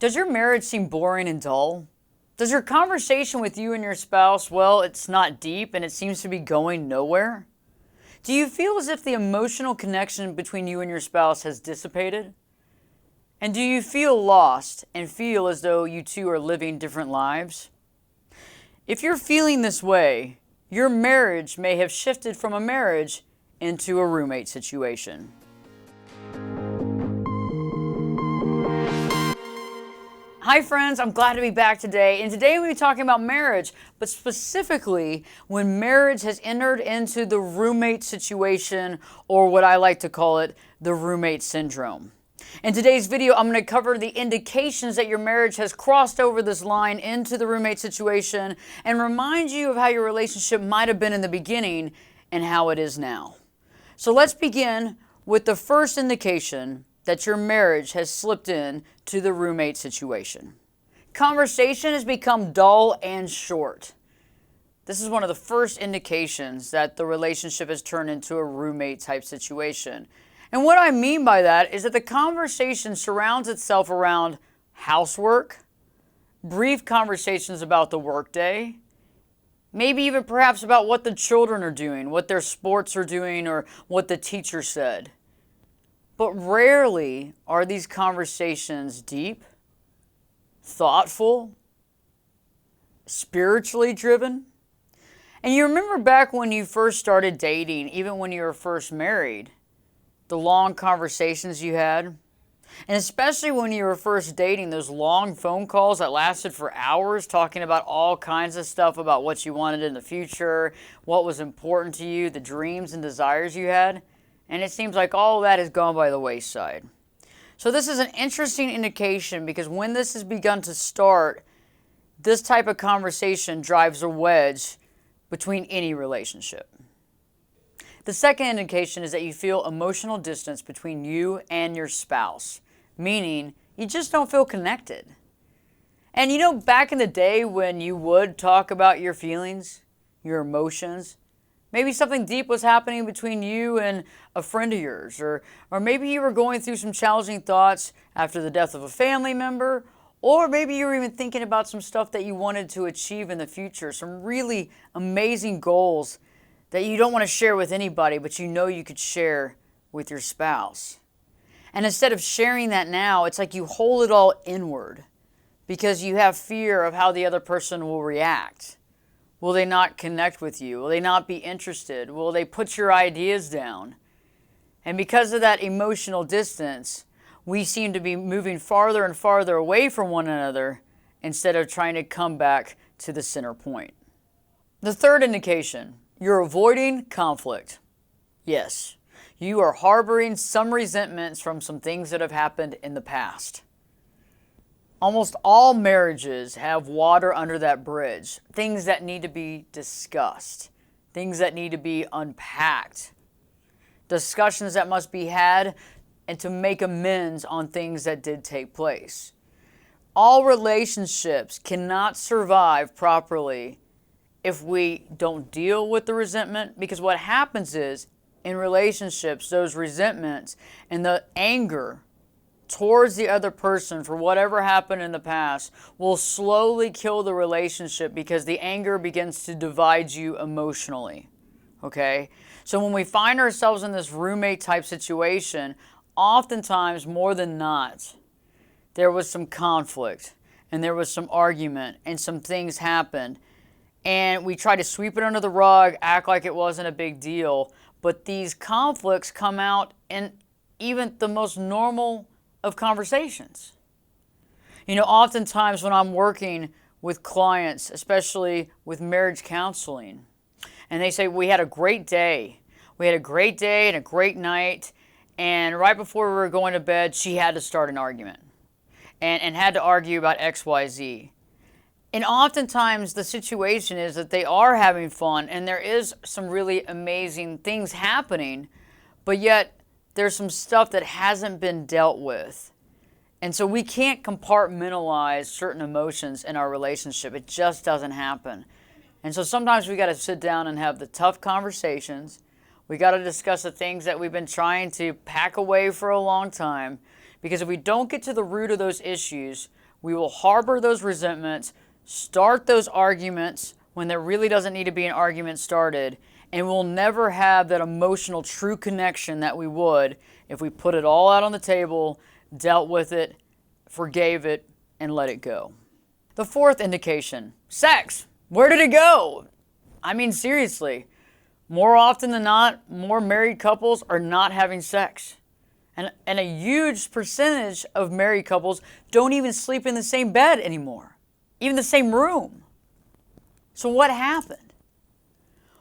Does your marriage seem boring and dull? Does your conversation with you and your spouse, well, it's not deep and it seems to be going nowhere? Do you feel as if the emotional connection between you and your spouse has dissipated? And do you feel lost and feel as though you two are living different lives? If you're feeling this way, your marriage may have shifted from a marriage into a roommate situation. Hi friends, I'm glad to be back today, and today we'll be talking about marriage, but specifically when marriage has entered into the roommate situation, or what I like to call it, the roommate syndrome. In today's video, I'm going to cover the indications that your marriage has crossed over this line into the roommate situation and remind you of how your relationship might have been in the beginning and how it is now. So let's begin with the first indication that your marriage has slipped in to the roommate situation. Conversation has become dull and short. This is one of the first indications that the relationship has turned into a roommate type situation. And what I mean by that is that the conversation surrounds itself around housework, brief conversations about the workday, maybe even perhaps about what the children are doing, what their sports are doing, or what the teacher said. But rarely are these conversations deep, thoughtful, spiritually driven. And you remember back when you first started dating, even when you were first married, the long conversations you had. And especially when you were first dating, those long phone calls that lasted for hours, talking about all kinds of stuff about what you wanted in the future, what was important to you, the dreams and desires you had. And it seems like all of that has gone by the wayside. So this is an interesting indication because when this has begun to start, this type of conversation drives a wedge between any relationship. The second indication is that you feel emotional distance between you and your spouse, meaning you just don't feel connected. And you know, back in the day when you would talk about your feelings, your emotions, maybe something deep was happening between you and a friend of yours, or maybe you were going through some challenging thoughts after the death of a family member, or maybe you were even thinking about some stuff that you wanted to achieve in the future, some really amazing goals that you don't want to share with anybody, but you know you could share with your spouse. And instead of sharing that now, it's like you hold it all inward because you have fear of how the other person will react. Will they not connect with you? Will they not be interested? Will they put your ideas down? And because of that emotional distance, we seem to be moving farther and farther away from one another instead of trying to come back to the center point. The third indication, you're avoiding conflict. Yes, you are harboring some resentments from some things that have happened in the past. Almost all marriages have water under that bridge, things that need to be discussed, things that need to be unpacked, discussions that must be had, and to make amends on things that did take place. All relationships cannot survive properly if we don't deal with the resentment, because what happens is, in relationships, those resentments and the anger towards the other person for whatever happened in the past will slowly kill the relationship because the anger begins to divide you emotionally. Okay? So when we find ourselves in this roommate type situation, oftentimes more than not, there was some conflict and there was some argument and some things happened. And we try to sweep it under the rug, act like it wasn't a big deal. But these conflicts come out in even the most normal of conversations. You know, oftentimes when I'm working with clients, especially with marriage counseling, and they say, we had a great day. We had a great day and a great night. And right before we were going to bed, she had to start an argument and had to argue about X, Y, Z. And oftentimes the situation is that they are having fun and there is some really amazing things happening, but yet there's some stuff that hasn't been dealt with. And so we can't compartmentalize certain emotions in our relationship. It just doesn't happen. And so sometimes we got to sit down and have the tough conversations. We got to discuss the things that we've been trying to pack away for a long time. Because if we don't get to the root of those issues, we will harbor those resentments, start those arguments when there really doesn't need to be an argument started, and we'll never have that emotional true connection that we would if we put it all out on the table, dealt with it, forgave it, and let it go. The fourth indication, sex. Where did it go? I mean, seriously, more often than not, more married couples are not having sex. And a huge percentage of married couples don't even sleep in the same bed anymore, even the same room. So what happened?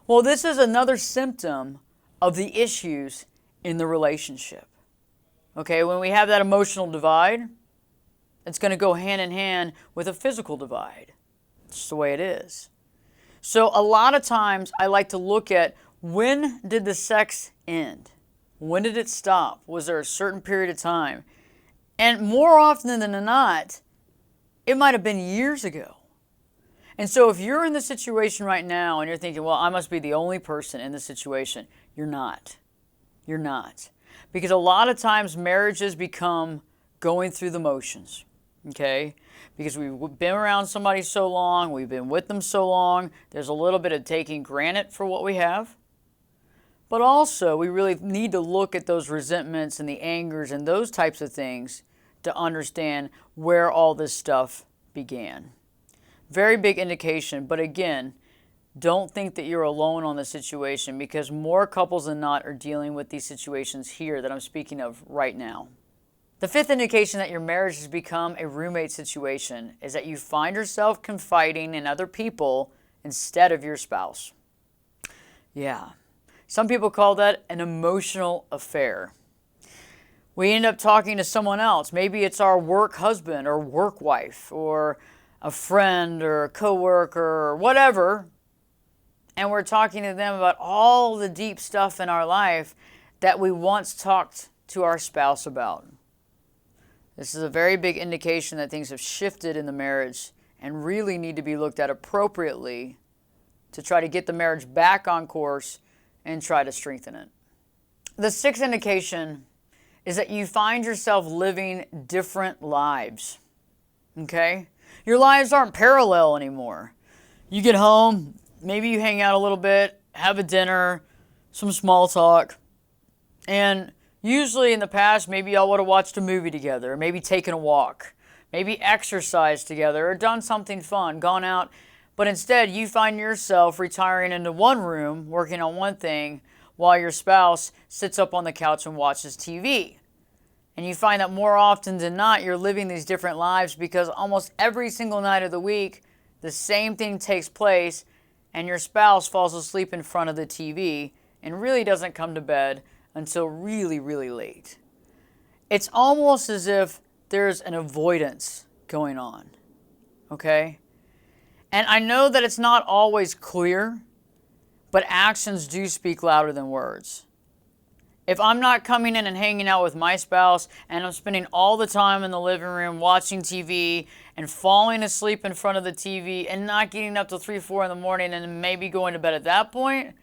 Well, this is another symptom of the issues in the relationship. Okay, when we have that emotional divide, it's going to go hand in hand with a physical divide. It's just the way it is. So a lot of times I like to look at, when did the sex end? When did it stop? Was there a certain period of time? And more often than not, it might have been years ago. And so if you're in the situation right now and you're thinking, well, I must be the only person in this situation, you're not. You're not. Because a lot of times marriages become going through the motions, okay? Because we've been around somebody so long, we've been with them so long, there's a little bit of taking granted for what we have. But also, we really need to look at those resentments and the angers and those types of things to understand where all this stuff began. Very big indication, but again, don't think that you're alone on the situation, because more couples than not are dealing with these situations here that I'm speaking of right now. The fifth indication that your marriage has become a roommate situation is that you find yourself confiding in other people instead of your spouse. Yeah. Some people call that an emotional affair. We end up talking to someone else. Maybe it's our work husband or work wife or a friend or a coworker or whatever, and we're talking to them about all the deep stuff in our life that we once talked to our spouse about. This is a very big indication that things have shifted in the marriage and really need to be looked at appropriately to try to get the marriage back on course and try to strengthen it. The sixth indication is that you find yourself living different lives. Okay? Your lives aren't parallel anymore. You get home, maybe you hang out a little bit, have a dinner, some small talk, and usually in the past, maybe y'all would have watched a movie together, or maybe taken a walk, maybe exercised together, or done something fun, gone out. But instead, you find yourself retiring into one room, working on one thing, while your spouse sits up on the couch and watches TV. And you find that more often than not, you're living these different lives because almost every single night of the week, the same thing takes place, and your spouse falls asleep in front of the TV and really doesn't come to bed until really, really late. It's almost as if there's an avoidance going on, okay? And I know that it's not always clear, but actions do speak louder than words. If I'm not coming in and hanging out with my spouse and I'm spending all the time in the living room watching TV and falling asleep in front of the TV and not getting up till 3, 4 in the morning and maybe going to bed at that point,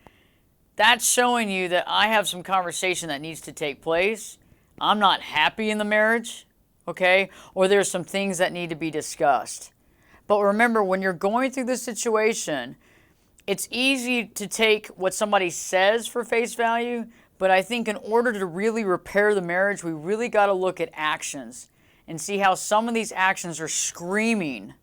that's showing you that I have some conversation that needs to take place. I'm not happy in the marriage, okay? Or there's some things that need to be discussed. But remember, when you're going through this situation, it's easy to take what somebody says for face value, but I think in order to really repair the marriage, we really got to look at actions and see how some of these actions are screaming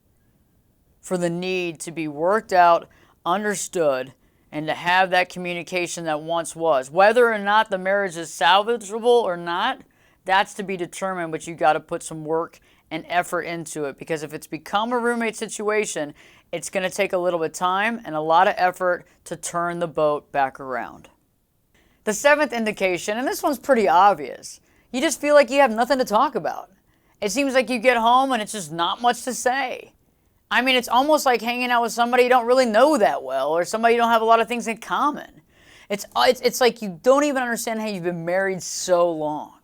for the need to be worked out, understood, and to have that communication that once was. Whether or not the marriage is salvageable or not, that's to be determined, but you got to put some work and effort into it, because if it's become a roommate situation, it's going to take a little bit of time and a lot of effort to turn the boat back around. The seventh indication, and this one's pretty obvious, you just feel like you have nothing to talk about. It seems like you get home and it's just not much to say. I mean, it's almost like hanging out with somebody you don't really know that well, or somebody you don't have a lot of things in common. It's like you don't even understand how you've been married so long.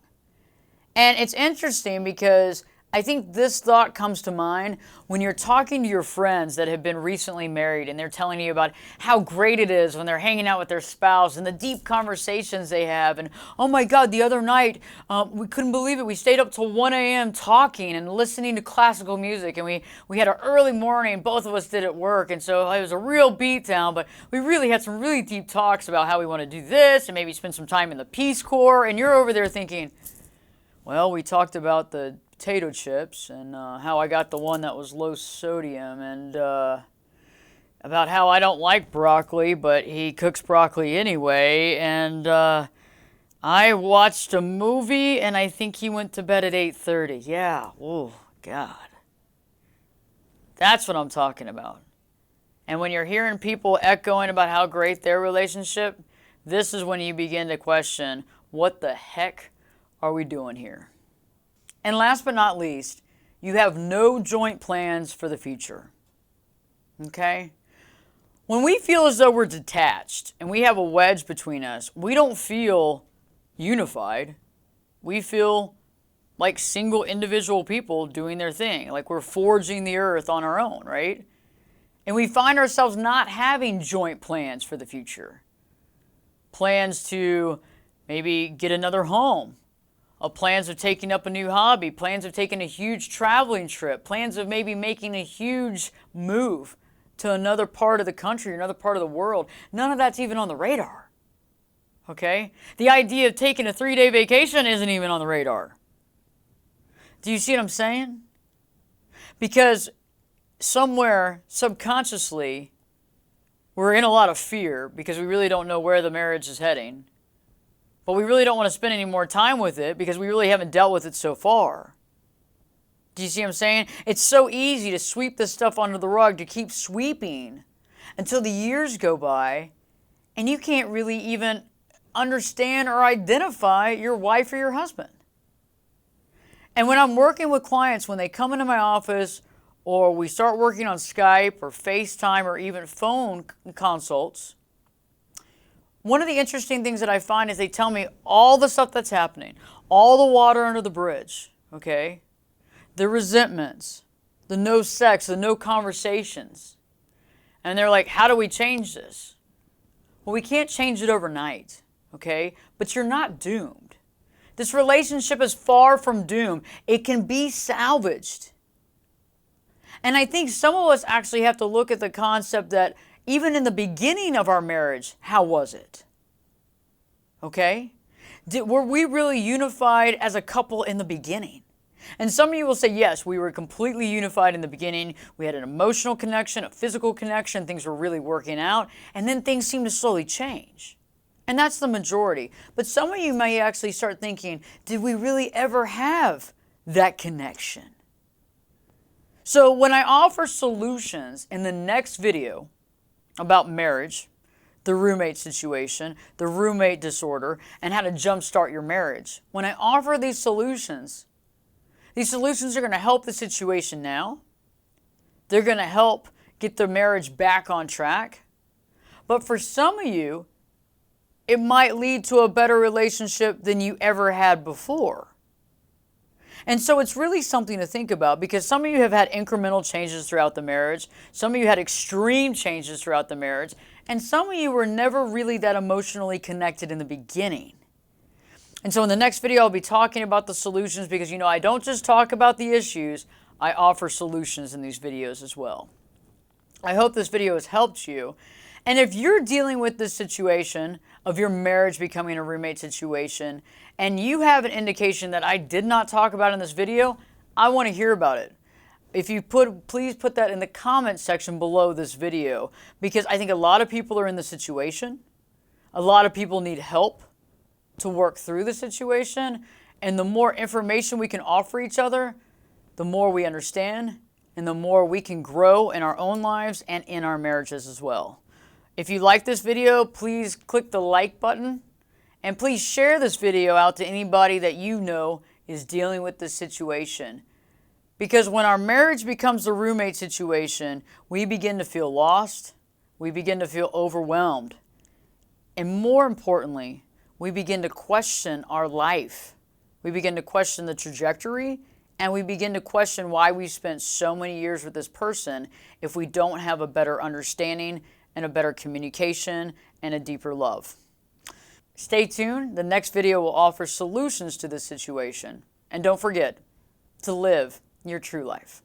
And it's interesting because I think this thought comes to mind when you're talking to your friends that have been recently married and they're telling you about how great it is when they're hanging out with their spouse and the deep conversations they have. And oh my God, the other night, we couldn't believe it. We stayed up till 1 a.m. talking and listening to classical music. And we had an early morning. Both of us did at work. And so it was a real beatdown. But we really had some really deep talks about how we want to do this and maybe spend some time in the Peace Corps. And you're over there thinking, well, we talked about the potato chips and how I got the one that was low sodium and about how I don't like broccoli, but he cooks broccoli anyway. And I watched a movie and I think he went to bed at 8:30. Yeah, oh, God. That's what I'm talking about. And when you're hearing people echoing about how great their relationship, this is when you begin to question, what the heck are we doing here? And last but not least, you have no joint plans for the future. Okay? When we feel as though we're detached and we have a wedge between us, we don't feel unified. We feel like single individual people doing their thing, like we're forging the earth on our own, right? And we find ourselves not having joint plans for the future. Plans to maybe get another home. Plans of taking up a new hobby, plans of taking a huge traveling trip, plans of maybe making a huge move to another part of the country, another part of the world. None of that's even on the radar. Okay? The idea of taking a 3-day vacation isn't even on the radar. Do you see what I'm saying? Because somewhere subconsciously, we're in a lot of fear because we really don't know where the marriage is heading. But we really don't want to spend any more time with it because we really haven't dealt with it so far. Do you see what I'm saying? It's so easy to sweep this stuff under the rug, to keep sweeping until the years go by and you can't really even understand or identify your wife or your husband. And when I'm working with clients, when they come into my office or we start working on Skype or FaceTime or even phone consults, one of the interesting things that I find is they tell me all the stuff that's happening, all the water under the bridge, okay? The resentments, the no sex, the no conversations. And they're like, how do we change this? Well, we can't change it overnight, okay? But you're not doomed. This relationship is far from doomed. It can be salvaged. And I think some of us actually have to look at the concept that even in the beginning of our marriage, how was it? Okay? Were we really unified as a couple in the beginning? And some of you will say, yes, we were completely unified in the beginning. We had an emotional connection, a physical connection. Things were really working out. And then things seemed to slowly change. And that's the majority. But some of you may actually start thinking, did we really ever have that connection? So when I offer solutions in the next video about marriage, the roommate situation, the roommate disorder, and how to jumpstart your marriage, when I offer these solutions are going to help the situation now. They're going to help get the marriage back on track. But for some of you, it might lead to a better relationship than you ever had before. And so it's really something to think about because some of you have had incremental changes throughout the marriage. Some of you had extreme changes throughout the marriage. And some of you were never really that emotionally connected in the beginning. And so in the next video, I'll be talking about the solutions because, I don't just talk about the issues. I offer solutions in these videos as well. I hope this video has helped you. And if you're dealing with this situation of your marriage becoming a roommate situation, and you have an indication that I did not talk about in this video, I want to hear about it. If you please put that in the comment section below this video, because I think a lot of people are in the situation. A lot of people need help to work through the situation. And the more information we can offer each other, the more we understand and the more we can grow in our own lives and in our marriages as well. If you like this video, please click the like button and please share this video out to anybody that you know is dealing with this situation. Because when our marriage becomes the roommate situation, we begin to feel lost, we begin to feel overwhelmed, and more importantly, we begin to question our life. We begin to question the trajectory And we begin to question why we spent so many years with this person if we don't have a better understanding and a better communication and a deeper love. Stay tuned. The next video will offer solutions to this situation. And don't forget to live your true life.